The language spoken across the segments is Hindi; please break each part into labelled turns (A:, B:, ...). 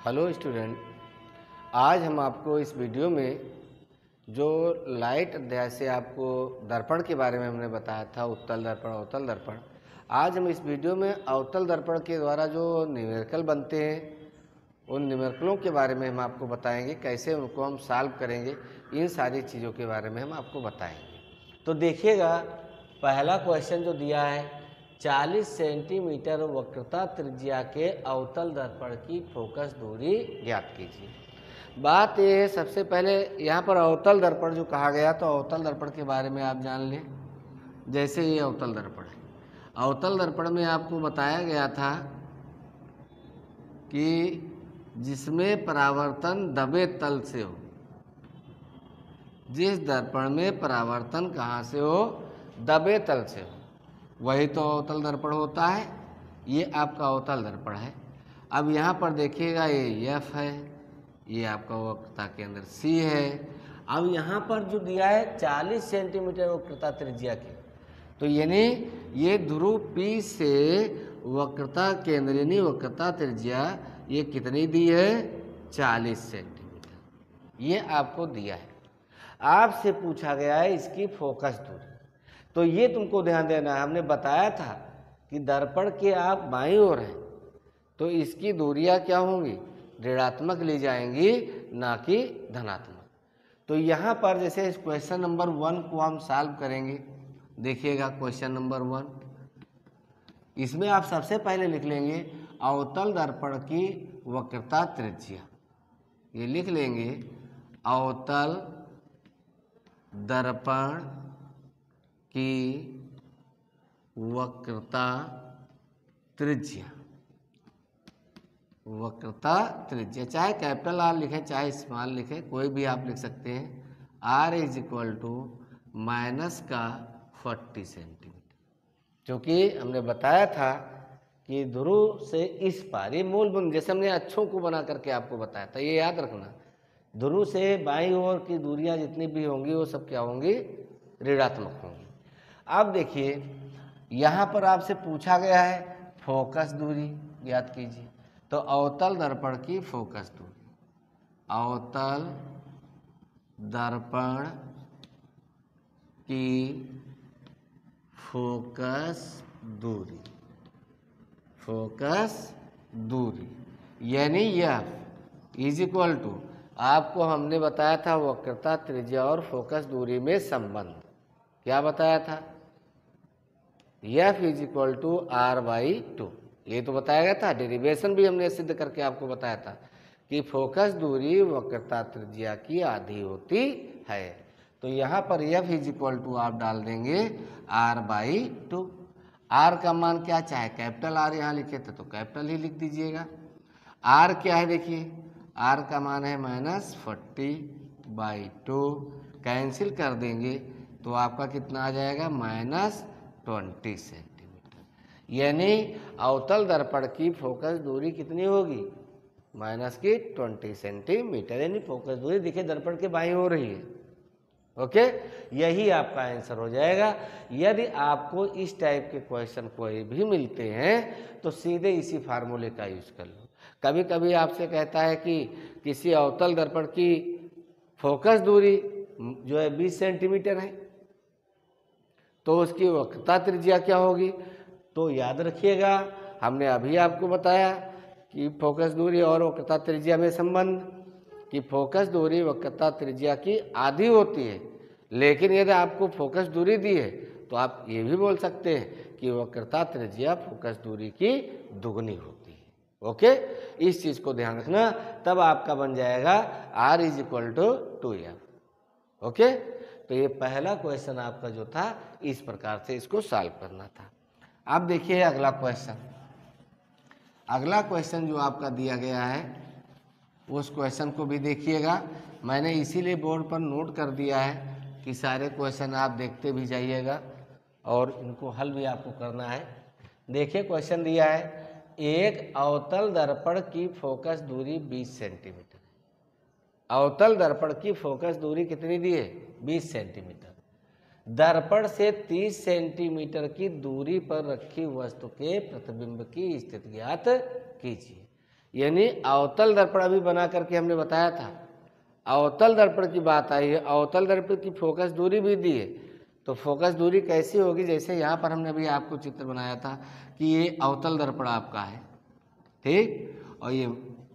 A: हेलो स्टूडेंट, आज हम आपको इस वीडियो में जो लाइट अध्याय से आपको दर्पण के बारे में हमने बताया था, उत्तल दर्पण अवतल दर्पण। आज हम इस वीडियो में अवतल दर्पण के द्वारा जो न्यूमेरिकल बनते हैं उन न्यूमेरिकलों के बारे में हम आपको बताएंगे, कैसे उनको हम सॉल्व करेंगे। इन सारी चीज़ों के बारे में हम आपको बताएंगे। तो देखिएगा, पहला क्वेश्चन जो दिया है, 40 सेंटीमीटर वक्रता त्रिज्या के अवतल दर्पण की फोकस दूरी ज्ञात कीजिए। बात यह है, सबसे पहले यहाँ पर अवतल दर्पण जो कहा गया, तो अवतल दर्पण के बारे में आप जान लें। जैसे ये अवतल दर्पण है, अवतल दर्पण में आपको बताया गया था कि जिसमें परावर्तन दबे तल से हो, जिस दर्पण में परावर्तन कहाँ से हो, दबे तल से हो, वही तो अवतल दर्पण होता है। ये आपका अवतल दर्पण है। अब यहाँ पर देखिएगा, ये F है, ये आपका वक्रता केंद्र C है। अब यहाँ पर जो दिया है 40 सेंटीमीटर वक्रता त्रिज्या की, तो यानी ये ध्रुव P से वक्रता केंद्र यानी वक्रता त्रिज्या ये कितनी दी है, 40 सेंटीमीटर। ये आपको दिया है। आपसे पूछा गया है इसकी फोकस दूरी। तो ये तुमको ध्यान देना है, हमने बताया था कि दर्पण के आप बाईं ओर हैं तो इसकी दूरियां क्या होंगी, ऋणात्मक ली जाएंगी, ना कि धनात्मक। तो यहाँ पर जैसे इस क्वेश्चन नंबर 1 को हम सॉल्व करेंगे। देखिएगा क्वेश्चन नंबर 1, इसमें आप सबसे पहले लिख लेंगे अवतल दर्पण की वक्रता त्रिज्या। ये लिख लेंगे अवतल दर्पण की वक्रता त्रिज्या। वक्रता त्रिज्या चाहे कैपिटल आर लिखें चाहे स्मॉल लिखें, कोई भी आप लिख सकते हैं। R is equal to -40 centimetre, क्योंकि हमने बताया था कि ध्रुव से इस पार, ये मूल बिंदु जैसे हमने अक्षों को बना करके आपको बताया था, ये याद रखना। ध्रुव से बाईं ओर की दूरियां जितनी भी होंगी वो सब क्या होंगी, ऋणात्मक होंगी। अब देखिए, यहाँ पर आपसे पूछा गया है फोकस दूरी ज्ञात कीजिए। तो अवतल दर्पण की फोकस दूरी, अवतल दर्पण की फोकस दूरी, फोकस दूरी यानी यह इज इक्वल टू, आपको हमने बताया था वक्रता त्रिज्या और फोकस दूरी में संबंध। क्या बताया था, F is equal to R/2। ये तो बताया गया था, डेरिवेशन भी हमने सिद्ध करके आपको बताया था कि फोकस दूरी वक्रता त्रिज्या की आधी होती है। तो यहाँ पर F इज इक्वल टू आप डाल देंगे R/2। R का मान क्या, चाहे कैपिटल R यहाँ लिखे थे तो कैपिटल ही लिख दीजिएगा। R क्या है, देखिए R का मान है -40/2, कैंसिल कर देंगे तो आपका कितना आ जाएगा, -20 सेंटीमीटर। यानी अवतल दर्पण की फोकस दूरी कितनी होगी, -20 सेंटीमीटर। यानी फोकस दूरी देखिए दर्पण के बाईं ओर ही है। ओके, यही आपका आंसर हो जाएगा। यदि आपको इस टाइप के क्वेश्चन कोई भी मिलते हैं तो सीधे इसी फार्मूले का यूज कर लो। कभी कभी आपसे कहता है कि किसी अवतल दर्पण की फोकस दूरी जो है 20 सेंटीमीटर है, तो उसकी वक्रता त्रिज्या क्या होगी। तो याद रखिएगा, हमने अभी आपको बताया कि फोकस दूरी और वक्रता त्रिज्या में संबंध, कि फोकस दूरी वक्रता त्रिज्या की आधी होती है। लेकिन यदि आपको फोकस दूरी दी है तो आप ये भी बोल सकते हैं कि वक्रता त्रिज्या फोकस दूरी की दुगनी होती है। ओके, इस चीज़ को ध्यान रखना, तब आपका बन जाएगा R is equal to 2F। Okay, तो ये पहला क्वेश्चन आपका जो था इस प्रकार से इसको सॉल्व करना था। अब देखिए अगला क्वेश्चन। अगला क्वेश्चन जो आपका दिया गया है उस क्वेश्चन को भी देखिएगा। मैंने इसीलिए बोर्ड पर नोट कर दिया है कि सारे क्वेश्चन आप देखते भी जाइएगा और इनको हल भी आपको करना है। देखिए क्वेश्चन दिया है, एक अवतल दर्पण की फोकस दूरी 20 सेंटीमीटर। अवतल दर्पण की फोकस दूरी कितनी दी है, 20 सेंटीमीटर। दर्पण से 30 सेंटीमीटर की दूरी पर रखी वस्तु के प्रतिबिंब की स्थिति ज्ञात कीजिए। यानी अवतल दर्पण अभी बना करके हमने बताया था, अवतल दर्पण की बात आई है, अवतल दर्पण की फोकस दूरी भी दी है। तो फोकस दूरी कैसी होगी, जैसे यहाँ पर हमने अभी आपको चित्र बनाया था कि ये अवतल दर्पण आपका है, ठीक, और ये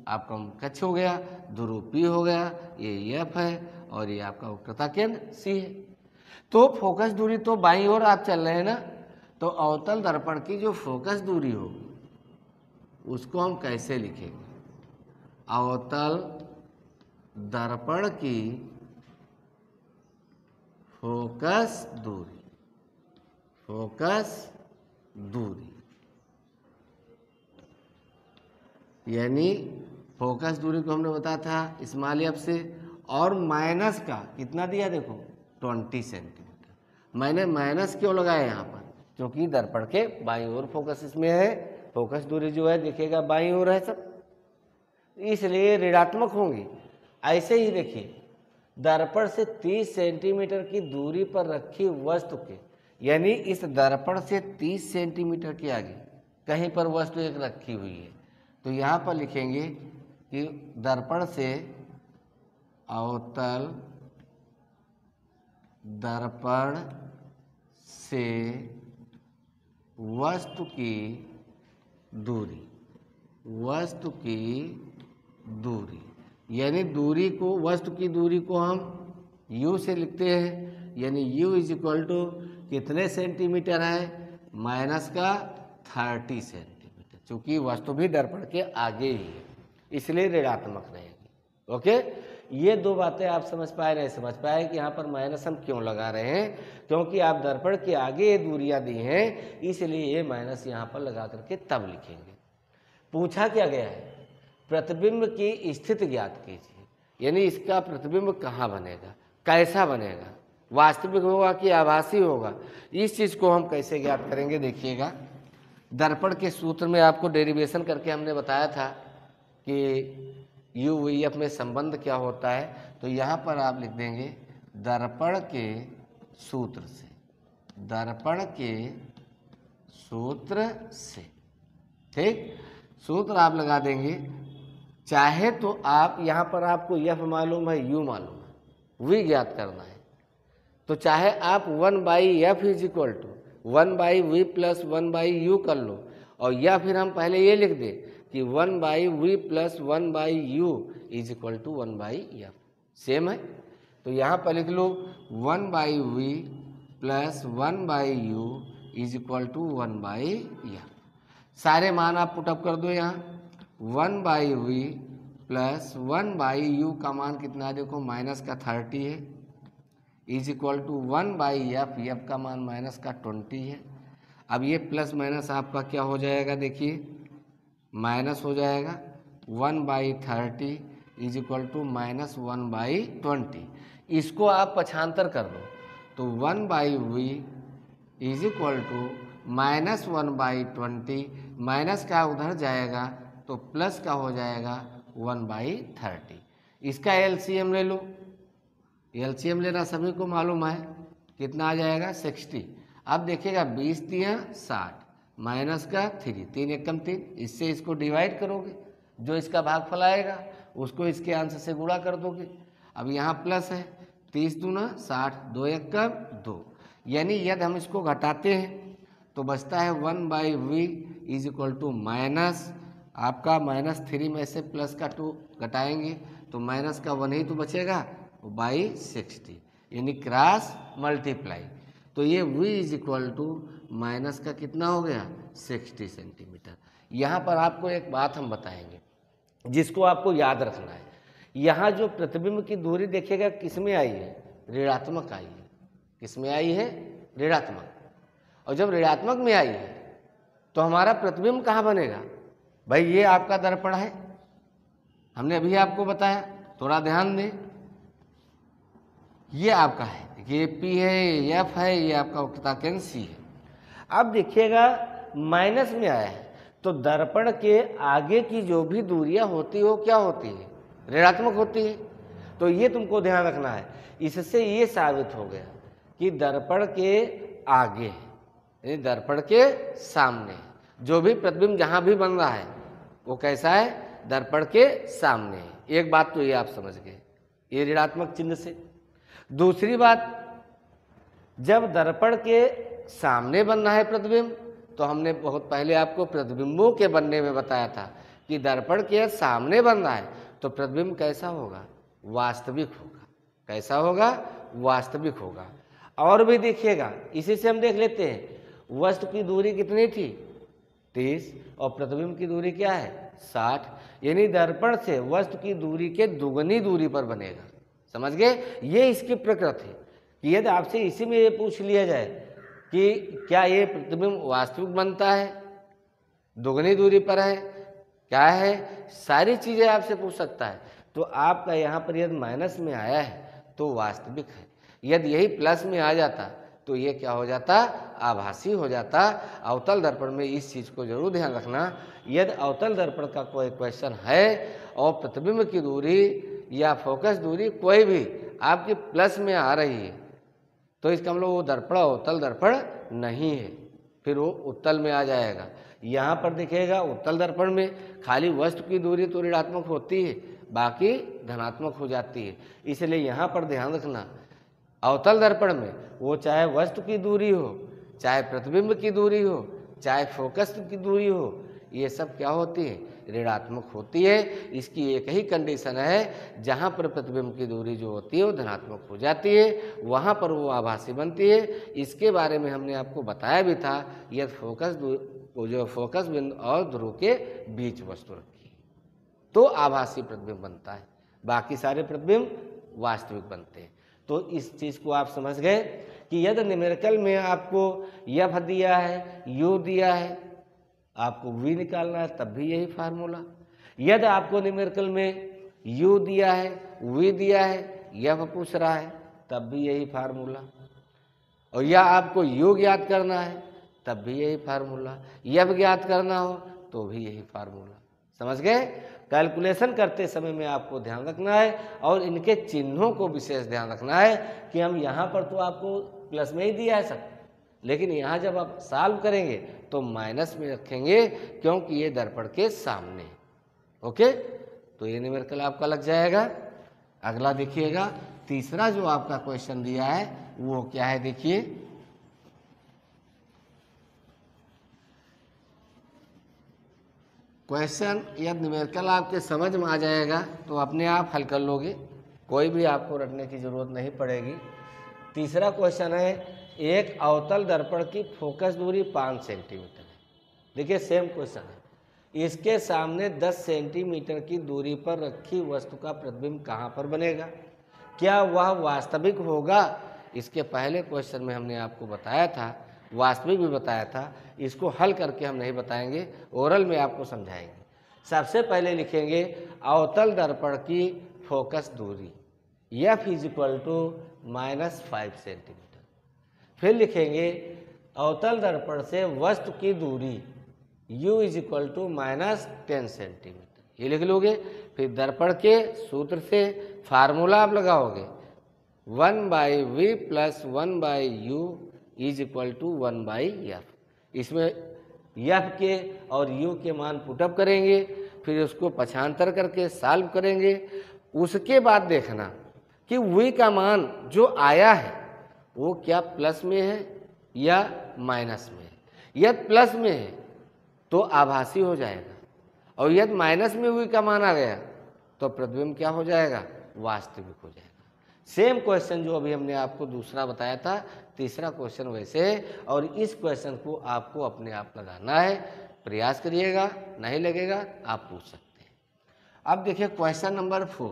A: आपका कक्ष हो गया, ध्रुव P हो गया, ये F है और ये आपका वक्रता केंद्र C है। तो फोकस दूरी तो बाईं ओर आप चल रहे हैं ना, तो अवतल दर्पण की जो फोकस दूरी होगी उसको हम कैसे लिखेंगे, अवतल दर्पण की फोकस दूरी, फोकस दूरी यानी फोकस दूरी को हमने बताया था स्मॉल एफ से, और माइनस का कितना दिया देखो 20 सेंटीमीटर। मैंने माइनस क्यों लगाया यहाँ पर, क्योंकि दर्पण के बाईं ओर फोकस इसमें है, फोकस दूरी जो है दिखेगा बाईं ओर है सब, इसलिए ऋणात्मक होंगी। ऐसे ही देखिए दर्पण से 30 सेंटीमीटर की दूरी पर रखी वस्तु के, यानी इस दर्पण से 30 सेंटीमीटर के आगे कहीं पर वस्तु एक रखी हुई है, तो यहाँ पर लिखेंगे कि दर्पण से अवतल दर्पण से वस्तु की दूरी, वस्तु की दूरी यानी दूरी को, वस्तु की दूरी को हम u से लिखते हैं, यानी u इज इक्वल टू कितने सेंटीमीटर है, माइनस का 30 सेंटीमीटर, चूँकि वस्तु भी दर्पण के आगे ही है इसलिए ऋणात्मक रहेगी। ओके, ये दो बातें आप समझ पाए नहीं समझ पाए कि यहाँ पर माइनस हम क्यों लगा रहे हैं, क्योंकि आप दर्पण के आगे ये दूरियाँ दी हैं इसलिए ये माइनस यहाँ पर लगा करके तब लिखेंगे। पूछा क्या गया है, प्रतिबिंब की स्थिति ज्ञात कीजिए, यानी इसका प्रतिबिंब कहाँ बनेगा, कैसा बनेगा, वास्तविक होगा कि आभासी होगा, इस चीज़ को हम कैसे ज्ञात करेंगे। देखिएगा दर्पण के सूत्र में आपको डेरिवेशन करके हमने बताया था कि यू वी एफ में संबंध क्या होता है, तो यहाँ पर आप लिख देंगे दर्पण के सूत्र से, दर्पण के सूत्र से, ठीक, सूत्र आप लगा देंगे। चाहे तो आप यहाँ पर आपको एफ मालूम है, यू मालूम है, वी ज्ञात करना है, तो चाहे आप 1/f is equal to 1/v plus 1/u कर लो, और या फिर हम पहले ये लिख दें कि 1/v plus 1/u is equal to 1/f, same है। तो यहाँ पर लिख लो 1/v plus 1/u is equal to 1/f। सारे मान आप पुटअप कर दो यहाँ, 1/v प्लस 1/u का मान कितना है देखो माइनस का 30 है, is equal to 1/f, F का मान माइनस का 20 है। अब ये प्लस माइनस आपका क्या हो जाएगा, देखिए माइनस हो जाएगा, 1/30 इज इक्वल टू माइनस 1/20। इसको आप पक्षांतर कर दो तो 1/v is equal to minus 1/20, minus का उधर जाएगा तो प्लस का हो जाएगा 1/30। इसका एलसीएम ले लो, एलसीएम लेना सभी को मालूम है, कितना आ जाएगा 60। अब देखिएगा 20 × 60 माइनस का 3, 3 एकम 3, इससे इसको डिवाइड करोगे, जो इसका भागफल आएगा उसको इसके आंसर से गुणा कर दोगे। अब यहाँ प्लस है, 30 दूना 60, 2 एकम 2, यानी यदि हम इसको घटाते हैं तो बचता है 1/v is equal to minus आपका -3 में से प्लस का 2 घटाएंगे तो माइनस का 1 ही तो बचेगा, /60, यानी क्रॉस मल्टीप्लाई, तो ये v is equal to minus का कितना हो गया 60 सेंटीमीटर। यहाँ पर आपको एक बात हम बताएंगे जिसको आपको याद रखना है, यहाँ जो प्रतिबिंब की दूरी देखिएगा किस में आई है, ऋणात्मक आई है, किस में आई है, ऋणात्मक। और जब ऋणात्मक में आई है तो हमारा प्रतिबिंब कहाँ बनेगा, भाई ये आपका दर्पण है, हमने अभी आपको बताया, थोड़ा ध्यान दें, ये आपका है, ये P है, ये F है, ये आपका वक्रता केंद्र C है। अब देखिएगा माइनस में आया है तो दर्पण के आगे की जो भी दूरियां होती हो क्या होती है, ऋणात्मक होती है। तो ये तुमको ध्यान रखना है, इससे ये साबित हो गया कि दर्पण के आगे यानी दर्पण के सामने जो भी प्रतिबिंब जहाँ भी बन रहा है वो कैसा है, दर्पण के सामने है। एक बात तो ये आप समझ गए, ये ऋणात्मक चिन्ह से। दूसरी बात, जब दर्पण के सामने बनना है प्रतिबिंब, तो हमने बहुत पहले आपको प्रतिबिंबों के बनने में बताया था कि दर्पण के सामने बनना है तो प्रतिबिंब कैसा होगा, वास्तविक होगा। कैसा होगा, वास्तविक होगा। और भी देखिएगा, इसी से हम देख लेते हैं, वस्तु की दूरी कितनी थी 30 और प्रतिबिंब की दूरी क्या है 60, यानी दर्पण से वस्तु की दूरी के दुगनी दूरी पर बनेगा। समझ गए, ये इसकी प्रकृति है कि यदि आपसे इसी में ये पूछ लिया जाए कि क्या ये प्रतिबिंब वास्तविक बनता है, दुगनी दूरी पर है, क्या है, सारी चीज़ें आपसे पूछ सकता है, तो आपका यहाँ पर यदि माइनस में आया है तो वास्तविक है। यदि यही प्लस में आ जाता तो ये क्या हो जाता, आभासी हो जाता। अवतल दर्पण में इस चीज़ को जरूर ध्यान रखना, यदि अवतल दर्पण का कोई क्वेश्चन है और प्रतिबिंब की दूरी या फोकस दूरी कोई भी आपकी प्लस में आ रही है तो इसका मतलब वो दर्पण अवतल दर्पण नहीं है, फिर वो उत्तल में आ जाएगा। यहाँ पर दिखेगा उत्तल दर्पण में खाली वस्तु की दूरी तो ऋणात्मक होती है, बाकी धनात्मक हो जाती है। इसलिए यहाँ पर ध्यान रखना, अवतल दर्पण में वो चाहे वस्तु की दूरी हो, चाहे प्रतिबिंब की दूरी हो, चाहे फोकस की दूरी हो, ये सब क्या होती है, ऋणात्मक होती है। इसकी एक ही कंडीशन है, जहाँ पर प्रतिबिंब की दूरी जो होती है वो धनात्मक हो जाती है, वहाँ पर वो आभासी बनती है। इसके बारे में हमने आपको बताया भी था, यदि फोकस बिंदु और ध्रुव के बीच वस्तु रखी तो आभासी प्रतिबिंब बनता है, बाकी सारे प्रतिबिंब वास्तविक बनते हैं। तो इस चीज़ को आप समझ गए कि यदि न्यूमेरिकल में आपको एफ दिया है, यू दिया है, आपको वी निकालना है तब भी यही फार्मूला। यदि आपको न्यूमेरिकल में यू दिया है, वी दिया है, एफ पूछ रहा है तब भी यही फार्मूला। और या आपको यू ज्ञात करना है तब भी यही फार्मूला, एफ ज्ञात करना हो तो भी यही फार्मूला। समझ गए, कैलकुलेशन करते समय में आपको ध्यान रखना है और इनके चिन्हों को विशेष ध्यान रखना है कि हम यहाँ पर तो आपको प्लस में ही दिया है सब, लेकिन यहाँ जब आप सॉल्व करेंगे तो माइनस में रखेंगे क्योंकि ये दर्पण के सामने। ओके, तो ये न्यूमेरिकल आपका लग जाएगा। अगला देखिएगा, तीसरा जो आपका क्वेश्चन दिया है वो क्या है, देखिए क्वेश्चन यदि न्यूमेरिकल आपके समझ में आ जाएगा तो अपने आप हल कर लोगे, कोई भी आपको रटने की ज़रूरत नहीं पड़ेगी। तीसरा क्वेश्चन है, एक अवतल दर्पण की फोकस दूरी 5 सेंटीमीटर है। देखिए सेम क्वेश्चन है, इसके सामने 10 सेंटीमीटर की दूरी पर रखी वस्तु का प्रतिबिंब कहाँ पर बनेगा, क्या वह वास्तविक होगा। इसके पहले क्वेश्चन में हमने आपको बताया था, वास्तविक भी बताया था, इसको हल करके हम नहीं बताएंगे, ओरल में आपको समझाएंगे। सबसे पहले लिखेंगे अवतल दर्पण की फोकस दूरी एफ इक्वल टू -5 सेंटीमीटर। फिर लिखेंगे अवतल दर्पण से वस्तु की दूरी u इक्वल टू -10 सेंटीमीटर, ये लिख लोगे। फिर दर्पण के सूत्र से फार्मूला आप लगाओगे 1/v + 1/u is equal to 1/f। इसमें f के और u के मान पुटअप करेंगे, फिर उसको पक्षांतर करके सॉल्व करेंगे। उसके बाद देखना कि v का मान जो आया है वो क्या प्लस में है या माइनस में है। यदि प्लस में है तो आभासी हो जाएगा, और यदि माइनस में v का मान आ गया तो प्रतिबिंब क्या हो जाएगा, वास्तविक हो जाएगा। सेम क्वेश्चन जो अभी हमने आपको दूसरा बताया था, तीसरा क्वेश्चन वैसे है, और इस क्वेश्चन को आपको अपने आप लगाना है। प्रयास करिएगा, नहीं लगेगा आप पूछ सकते हैं। अब देखिए क्वेश्चन नंबर 4,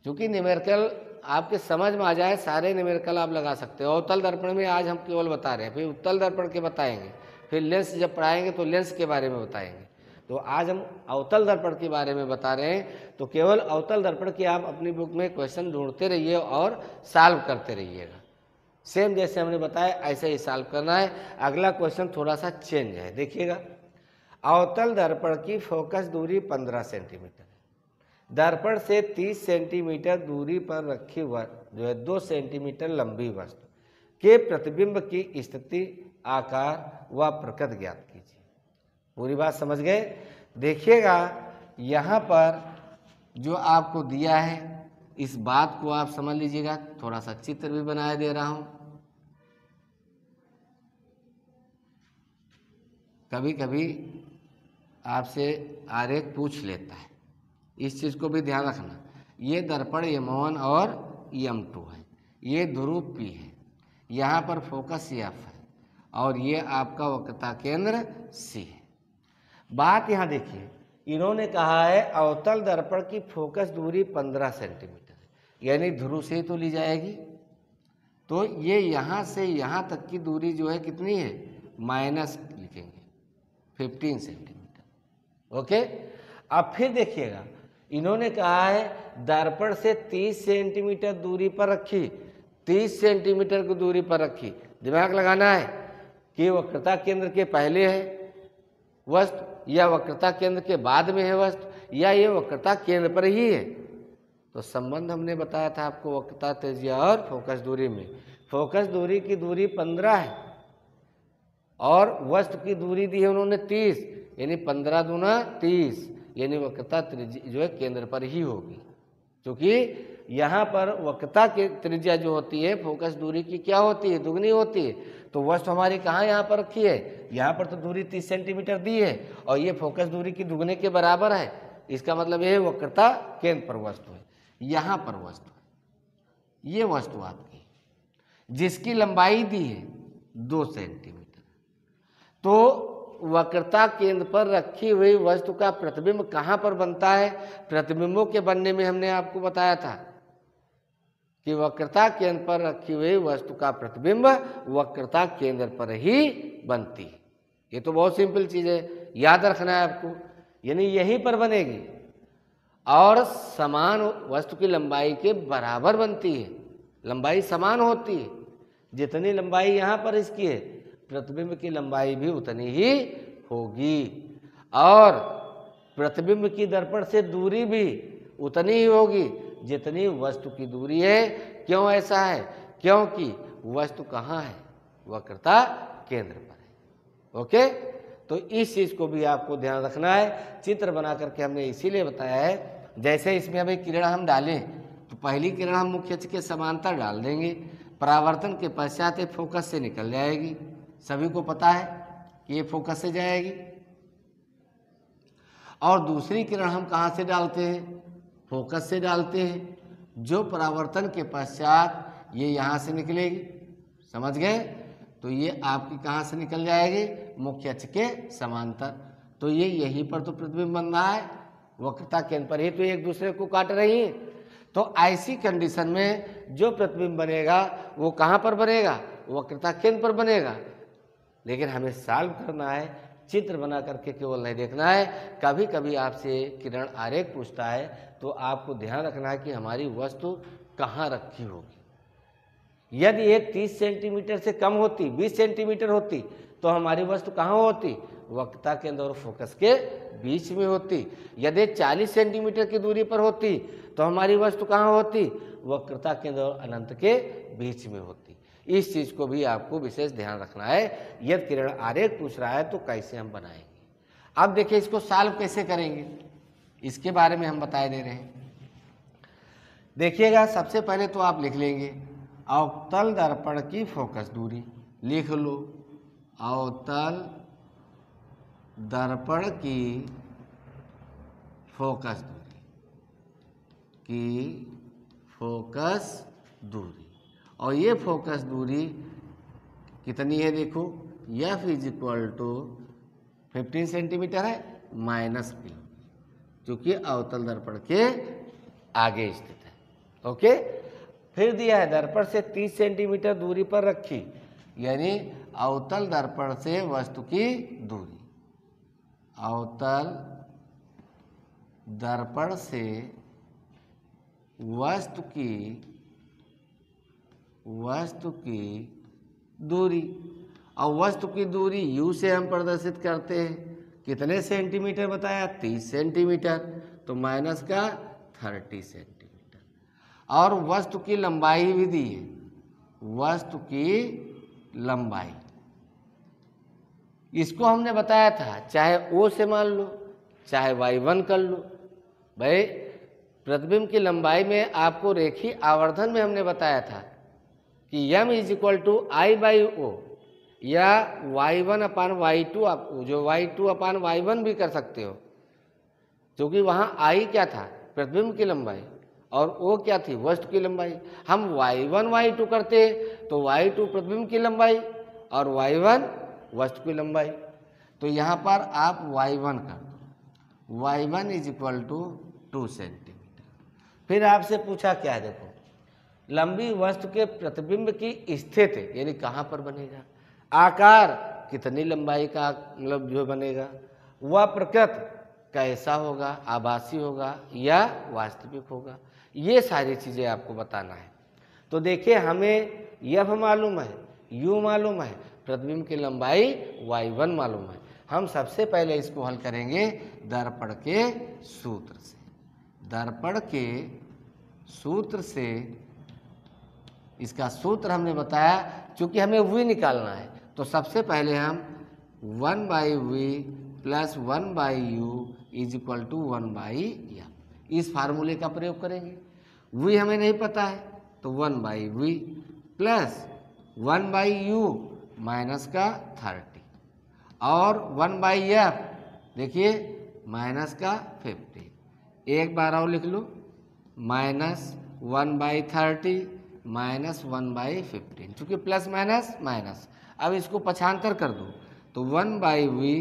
A: क्योंकि न्यूमेरिकल आपके समझ में आ जाए, सारे न्यूमेरिकल आप लगा सकते हो। अवतल दर्पण में आज हम केवल बता रहे हैं, फिर उत्तल दर्पण के बताएंगे, फिर लेंस जब पढ़ाएंगे तो लेंस के बारे में बताएंगे। तो आज हम अवतल दर्पण के बारे में बता रहे हैं, तो केवल अवतल दर्पण की आप अपनी बुक में क्वेश्चन ढूंढते रहिए और सॉल्व करते रहिएगा। सेम जैसे हमने बताया ऐसे ही सॉल्व करना है। अगला क्वेश्चन थोड़ा सा चेंज है, देखिएगा। अवतल दर्पण की फोकस दूरी 15 सेंटीमीटर है। दर्पण से 30 सेंटीमीटर दूरी पर रखी जो है 2 सेंटीमीटर लंबी वस्तु के प्रतिबिंब की स्थिति, आकार व प्रकृति ज्ञात कीजिए। पूरी बात समझ गए। देखिएगा यहाँ पर जो आपको दिया है इस बात को आप समझ लीजिएगा, थोड़ा सा चित्र भी बनाए दे रहा हूँ। कभी कभी आपसे आरेख पूछ लेता है, इस चीज़ को भी ध्यान रखना। ये दर्पण M1 और M2 है, ये ध्रुव P है, यहाँ पर फोकस F है और ये आपका वक्रता केंद्र C है। बात यहाँ देखिए, इन्होंने कहा है अवतल दर्पण की फोकस दूरी 15 सेंटीमीटर है, यानी ध्रुव से ही तो ली जाएगी। तो ये यहाँ से यहाँ तक की दूरी जो है कितनी है, माइनस लिखेंगे 15 सेंटीमीटर। ओके, अब फिर देखिएगा इन्होंने कहा है दर्पण से 30 सेंटीमीटर दूरी पर रखी, 30 सेंटीमीटर की दूरी पर रखी। दिमाग लगाना है कि वक्रता केंद्र के पहले है वस्तु या वक्रता केंद्र के बाद में है वस्तु, या ये वक्रता केंद्र पर ही है। तो संबंध हमने बताया था आपको वक्रता त्रिज्या और फोकस दूरी में। फोकस दूरी की दूरी 15 है और वस्तु की दूरी दी है उन्होंने 30, यानी 15 दूना 30, यानी वक्रता त्रिज्या जो है केंद्र पर ही होगी। क्योंकि यहाँ पर वक्रता की त्रिज्या जो होती है फोकस दूरी की क्या होती है, दुगनी होती है। तो वस्तु हमारी कहाँ यहाँ पर रखी है, यहाँ पर तो दूरी 30 सेंटीमीटर दी है और ये फोकस दूरी की दुगने के बराबर है। इसका मतलब ये वक्रता केंद्र पर वस्तु है, यहाँ पर वस्तु है, ये वस्तु आपकी जिसकी लंबाई दी है 2 सेंटीमीटर। तो वक्रता केंद्र पर रखी हुई वस्तु का प्रतिबिंब कहाँ पर बनता है, प्रतिबिंबों के बनने में हमने आपको बताया था कि वक्रता केंद्र पर रखी हुई वस्तु का प्रतिबिंब वक्रता केंद्र पर ही बनती है। ये तो बहुत सिंपल चीज़ है, याद रखना है आपको, यानी यहीं पर बनेगी और समान वस्तु की लंबाई के बराबर बनती है, लंबाई समान होती है। जितनी लंबाई यहाँ पर इसकी है प्रतिबिंब की लंबाई भी उतनी ही होगी और प्रतिबिंब की दर्पण से दूरी भी उतनी ही होगी जितनी वस्तु की दूरी है। क्यों ऐसा है, क्योंकि वस्तु कहाँ है, वक्रता केंद्र पर है। ओके, तो इस चीज़ को भी आपको ध्यान रखना है। चित्र बना करके हमने इसीलिए बताया है, जैसे इसमें अभी किरण हम डालें तो पहली किरण हम मुख्य अक्ष के समांतर डाल देंगे, परावर्तन के पश्चात ये फोकस से निकल जाएगी। सभी को पता है कि ये फोकस से जाएगी। और दूसरी किरण हम कहाँ से डालते हैं, फोकस से डालते हैं, जो परावर्तन के पश्चात ये यहाँ से निकलेगी। समझ गए, तो ये आपकी कहाँ से निकल जाएगी, मुख्य अक्ष के समांतर। तो ये यहीं पर तो प्रतिबिंब बन रहा है, वक्रता केंद्र पर ही तो एक दूसरे को काट रही है। तो ऐसी कंडीशन में जो प्रतिबिंब बनेगा वो कहाँ पर बनेगा, वक्रता केंद्र पर बनेगा। लेकिन हमें सॉल्व करना है, चित्र बना करके केवल नहीं देखना है। कभी कभी आपसे किरण आरेख पूछता है तो आपको ध्यान रखना है कि हमारी वस्तु कहाँ रखी होगी। यदि ये 30 सेंटीमीटर से कम होती, 20 सेंटीमीटर होती, तो हमारी वस्तु कहाँ होती, वक्रता केंद्र और फोकस के बीच में होती। यदि 40 सेंटीमीटर की दूरी पर होती तो हमारी वस्तु कहाँ होती, वक्रता केंद्र और अनंत के बीच में होती। इस चीज़ को भी आपको विशेष ध्यान रखना है। यदि किरण आरेख पूछ रहा है तो कैसे हम बनाएंगे। अब देखिए इसको सॉल्व कैसे करेंगे, इसके बारे में हम बताए दे रहे हैं। देखिएगा सबसे पहले तो आप लिख लेंगे अवतल दर्पण की फोकस दूरी, लिख लो अवतल दर्पण की फोकस दूरी और ये फोकस दूरी कितनी है, देखो F is equal to 15 centimetre है माइनस P, क्योंकि अवतल दर्पण के आगे स्थित है। ओके, फिर दिया है दर्पण से 30 सेंटीमीटर दूरी पर रखी, यानी अवतल दर्पण से वस्तु की दूरी, अवतल दर्पण से वस्तु की दूरी, और वस्तु की दूरी U से हम प्रदर्शित करते हैं। कितने सेंटीमीटर बताया, 30 सेंटीमीटर, तो माइनस का 30 सेंटीमीटर। और वस्तु की लंबाई भी दी है, वस्तु की लंबाई इसको हमने बताया था, चाहे O से मान लो चाहे y1 कर लो। भाई प्रतिबिंब की लंबाई में आपको रेखीय आवर्धन में हमने बताया था कि m is equal to I by O, या y1 अपान y2, आप जो y2 अपान y1 भी कर सकते हो, क्योंकि वहाँ I क्या था, प्रतिबिंब की लंबाई, और O क्या थी, वस्तु की लंबाई। हम y1 y2 करते तो y2 प्रतिबिंब की लंबाई और y1 वस्तु की लंबाई। तो यहाँ पर आप y1 कर दो, y1 is equal to 2 centimetre. फिर आपसे पूछा क्या है, देखो लंबी वस्तु के प्रतिबिंब की स्थिति यानी कहाँ पर बनेगा, आकार कितनी लंबाई का मतलब जो बनेगा, वह प्रकृति कैसा होगा, आभासी होगा या वास्तविक होगा, ये सारी चीज़ें आपको बताना है। तो देखिए हमें यह मालूम है, यू मालूम है, प्रतिबिंब की लंबाई y1 मालूम है। हम सबसे पहले इसको हल करेंगे दर्पण के सूत्र से। दर्पण के सूत्र से, इसका सूत्र हमने बताया, चूंकि हमें v निकालना है तो सबसे पहले हम 1/v plus 1/u is equal to 1/m, इस फार्मूले का प्रयोग करेंगे। v हमें नहीं पता है तो 1/v प्लस 1/u माइनस का 30 और 1/f देखिए माइनस का 50। एक बार और लिख लो, माइनस 1/30 माइनस 1/15, चूँकि प्लस माइनस माइनस। अब इसको पक्षांतर कर दो तो 1/v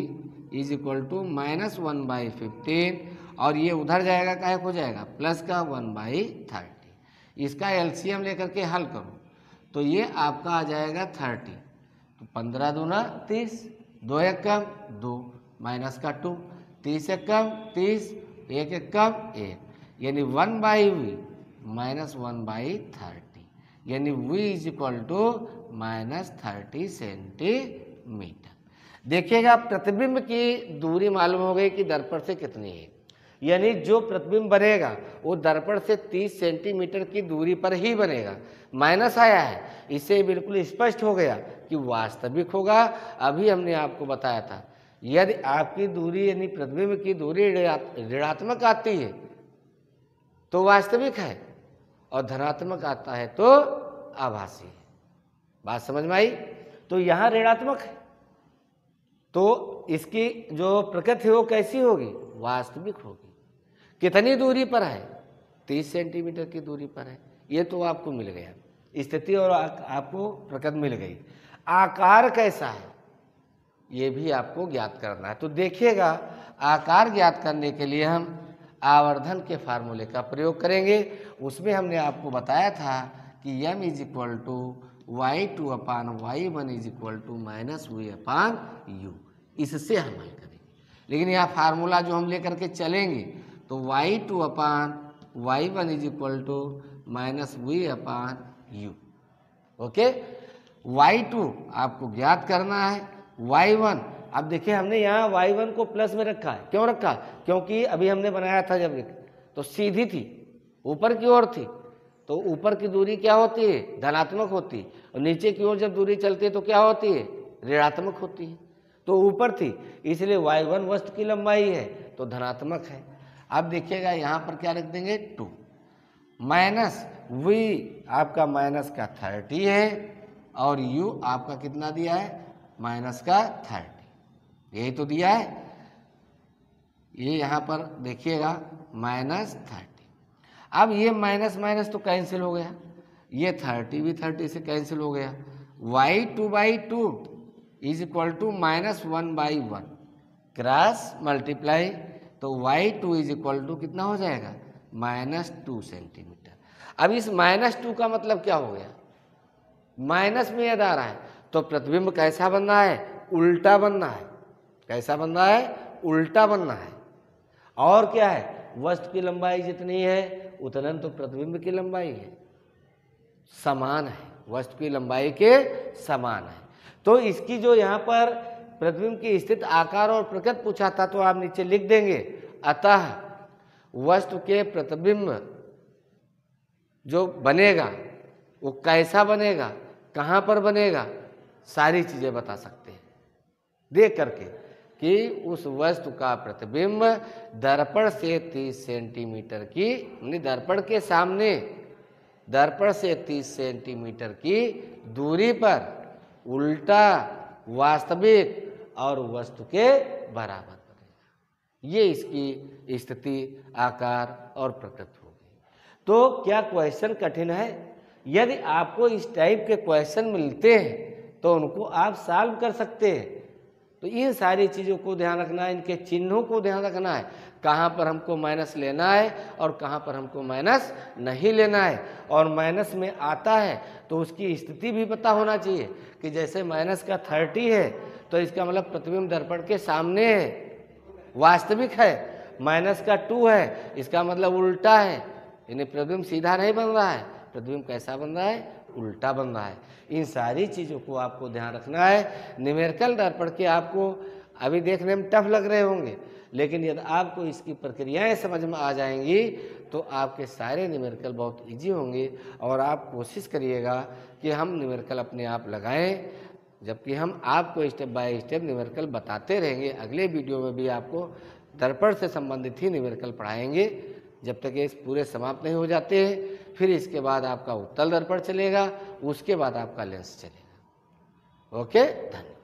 A: is equal to minus 1/15, और ये उधर जाएगा, काहे हो जाएगा प्लस का 1/30। इसका एलसीएम लेकर के हल करो तो ये आपका आ जाएगा 30। तो 15 दूना 30, 2 एक कम 2, माइनस का 2, 30 एक कम 30, 1 एक कम 1, यानी 1/v माइनस 1/30, यानी v is equal to minus 30 centimetre. देखिएगा प्रतिबिंब की दूरी मालूम हो गई कि दर्पण से कितनी है, यानी जो प्रतिबिंब बनेगा वो दर्पण से 30 सेंटीमीटर की दूरी पर ही बनेगा। माइनस आया है, इससे बिल्कुल स्पष्ट हो गया कि वास्तविक होगा। अभी हमने आपको बताया था यदि आपकी दूरी यानी प्रतिबिंब की दूरी ऋणात्मक आती है तो वास्तविक है, और धनात्मक आता है तो आभासी है। बात समझ में आई? तो यहाँ ऋणात्मक है तो इसकी जो प्रकृति है वो कैसी होगी, वास्तविक होगी। कितनी दूरी पर है, 30 सेंटीमीटर की दूरी पर है। ये तो आपको मिल गया स्थिति, और आपको प्रकृति मिल गई। आकार कैसा है ये भी आपको ज्ञात करना है। तो देखिएगा आकार ज्ञात करने के लिए हम आवर्धन के फार्मूले का प्रयोग करेंगे। उसमें हमने आपको बताया था कि m is equal to y2 upon y1 is equal to minus v upon u। इससे हम हल करेंगे, लेकिन यह फार्मूला जो हम लेकर के चलेंगे तो y2 upon y1 is equal to minus v upon u। Okay, y2 आपको ज्ञात करना है, y1 अब देखिए हमने यहाँ y1 को प्लस में रखा है। क्यों रखा? क्योंकि अभी हमने बनाया था जब तो सीधी थी, ऊपर की ओर थी, तो ऊपर की दूरी क्या होती है, धनात्मक होती है, और नीचे की ओर जब दूरी चलती है तो क्या होती है, ऋणात्मक होती है। तो ऊपर थी इसलिए y1 वस्तु की लंबाई है तो धनात्मक है। अब देखिएगा यहाँ पर क्या रख देंगे 2, माइनस v आपका माइनस का 30 है, और u आपका कितना दिया है, माइनस का 30, यही तो दिया है। ये यहाँ पर देखिएगा माइनस 30। अब ये माइनस माइनस तो कैंसिल हो गया, ये 30 भी 30 से कैंसिल हो गया। y2/2 is equal to minus 1/1 cross multiply, तो y2 इज इक्वल टू कितना हो जाएगा, -2 सेंटीमीटर। अब इस -2 का मतलब क्या हो गया, माइनस में यदि आ रहा है तो प्रतिबिंब कैसा बनना है, उल्टा बनना है। कैसा बनना है, उल्टा बनना है। और क्या है, वस्तु की लंबाई जितनी है उतना तो प्रतिबिंब की लंबाई है, समान है, वस्तु की लंबाई के समान है। तो इसकी जो यहाँ पर प्रतिबिंब की स्थिति, आकार और प्रकृति पूछा था तो आप नीचे लिख देंगे, अतः वस्तु के प्रतिबिंब जो बनेगा वो कैसा बनेगा, कहाँ पर बनेगा, सारी चीज़ें बता सकते हैं देख करके कि उस वस्तु का प्रतिबिंब दर्पण से 30 सेंटीमीटर की, दर्पण के सामने दर्पण से 30 सेंटीमीटर की दूरी पर उल्टा, वास्तविक और वस्तु के बराबर करेगा। ये इसकी स्थिति, आकार और प्रकृति होगी। तो क्या क्वेश्चन कठिन है? यदि आपको इस टाइप के क्वेश्चन मिलते हैं तो उनको आप सॉल्व कर सकते हैं। तो इन सारी चीज़ों को ध्यान रखना है, इनके चिन्हों को ध्यान रखना है, कहाँ पर हमको माइनस लेना है और कहाँ पर हमको माइनस नहीं लेना है। और माइनस में आता है तो उसकी स्थिति भी पता होना चाहिए कि जैसे माइनस का 30 है तो इसका मतलब प्रतिबिंब दर्पण के सामने है, वास्तविक है। माइनस का 2 है, इसका मतलब उल्टा है, यानी प्रतिबिंब सीधा नहीं बन रहा है, प्रतिबिंब कैसा बन रहा है? उल्टा बन रहा है। इन सारी चीज़ों को आपको ध्यान रखना है। न्यूमेरिकल दर्पण के आपको अभी देखने में टफ लग रहे होंगे, लेकिन यदि आपको इसकी प्रक्रियाएं समझ में आ जाएंगी तो आपके सारे न्यूमेरिकल बहुत इजी होंगे। और आप कोशिश करिएगा कि हम न्यूमेरिकल अपने आप लगाएं, जबकि हम आपको स्टेप बाय स्टेप न्यूमेरिकल बताते रहेंगे। अगले वीडियो में भी आपको दर्पण से संबंधित ही न्यूमेरिकल पढ़ाएंगे, जब तक ये पूरे समाप्त नहीं हो जाते हैं। फिर इसके बाद आपका उत्तल दर्पण चलेगा, उसके बाद आपका लेंस चलेगा। ओके, धन्यवाद।